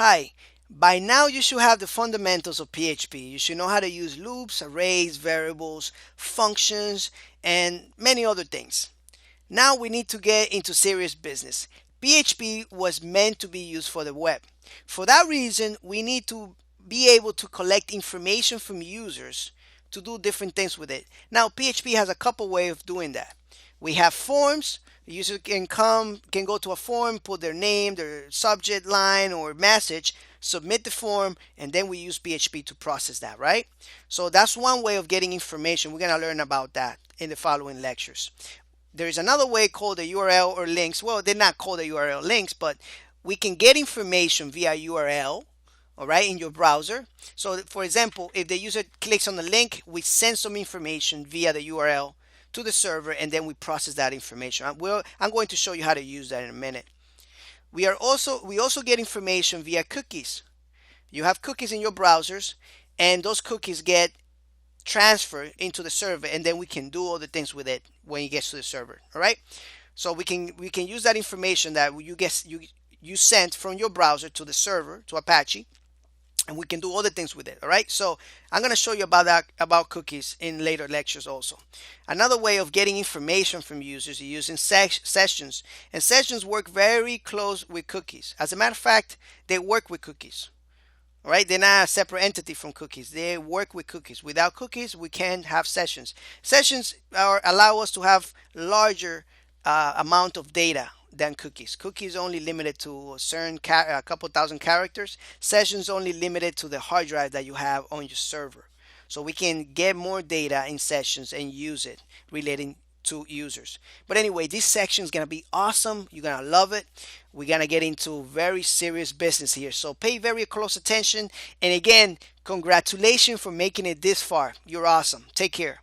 Hi, by now you should have the fundamentals of PHP. You should know how to use loops, arrays, variables, functions, and many other things. Now we need to get into serious business. PHP was meant to be used for the web. For that reason, we need to be able to collect information from users to do different things with it. Now, PHP has a couple ways of doing that. We have forms. The user can go to a form, put their name, their subject line or message, submit the form, and then we use PHP to process that, right? So that's one way of getting information. We're going to learn about that in the following lectures. There is another way called the URL or links. Well, they're not called the URL links, but we can get information via URL, all right, in your browser. So for example, if the user clicks on the link, we send some information via the URL to the server, and then we process that information. I'm going to show you how to use that in a minute. We also get information via cookies. You have cookies in your browsers, and those cookies get transferred into the server, and then we can do all the things with it when it gets to the server. All right. So we can use that information that you sent from your browser to the server, to Apache, and we can do other things with it. All right. So I'm going to show you about that, about cookies, in later lectures also. Another way of getting information from users is using sessions, and sessions work very close with cookies. As a matter of fact, they work with cookies. All right, they're not a separate entity from cookies. They work with cookies. Without cookies, we can't have sessions. Sessions allow us to have larger amount of data than cookies. Cookies only limited to a couple thousand characters. Sessions only limited to the hard drive that you have on your server. So we can get more data in sessions and use it relating to users. But anyway, this section is going to be awesome. You're going to love it. We're going to get into very serious business here. So pay very close attention. And again, congratulations for making it this far. You're awesome. Take care.